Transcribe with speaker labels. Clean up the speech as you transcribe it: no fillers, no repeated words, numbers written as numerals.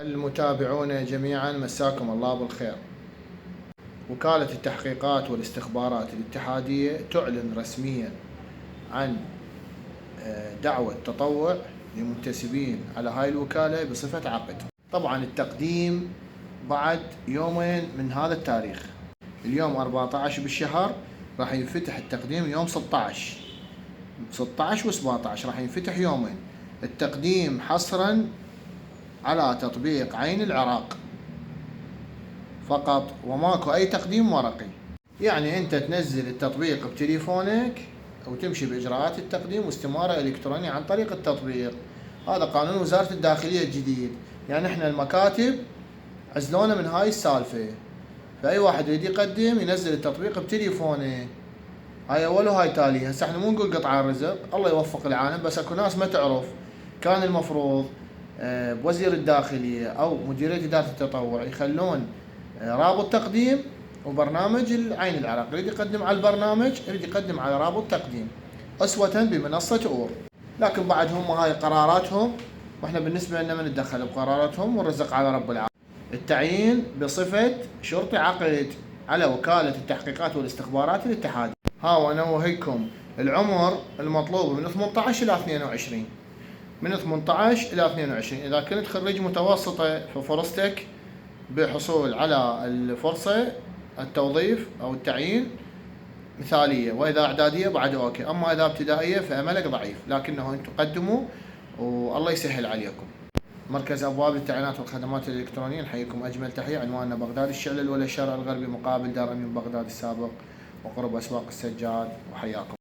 Speaker 1: المتابعون جميعا مساكم الله بالخير. وكالة التحقيقات والاستخبارات الاتحادية تعلن رسميا عن دعوة تطوع لمنتسبين على هاي الوكالة بصفة عقد. طبعا التقديم بعد يومين من هذا التاريخ، اليوم 14 بالشهر راح ينفتح التقديم، يوم 16 و17 راح ينفتح يومين. التقديم حصرا على تطبيق عين العراق فقط، وماكو اي تقديم ورقي. يعني انت تنزل التطبيق بتليفونك وتمشي باجراءات التقديم واستمارة الكترونية عن طريق التطبيق. هذا قانون وزارة الداخلية الجديد، يعني احنا المكاتب عزلونا من هاي السالفة، فاي واحد يريد يقدم ينزل التطبيق بتليفونه. هاي اول وهاي تالي. هسه احنا مو نقول قطع الرزق، الله يوفق العالم، بس اكو ناس ما تعرف. كان المفروض بوزير الداخلية او مديرية ادارة التطوع يخلون رابط تقديم وبرنامج العين العراق، يريد يقدم على البرنامج يريد يقدم على رابط تقديم أسوة بمنصة أور. لكن بعد هم هاي قراراتهم، واحنا بالنسبة لنا ما نتدخل بقراراتهم، والرزق على رب العالمين. التعيين بصفة شرطي عقد على وكالة التحقيقات والاستخبارات الاتحادية. ونوهيكم العمر المطلوب من 18 إلى 22. من 18 إلى 22. إذا كنت خريج متوسطة ففرصتك بحصول على الفرصة التوظيف أو التعيين مثالية، وإذا إعدادية بعد أوكي. أما إذا ابتدائية فأملك ضعيف، لكنه أنتم قدموا والله يسهل عليكم. مركز أبواب للتعيينات والخدمات الإلكترونية، نحييكم أجمل تحية. عنواننا بغداد الشعلة الأولى، الشارع الغربي، مقابل دار أمين بغداد السابق وقرب أسواق السجاد، وحياكم.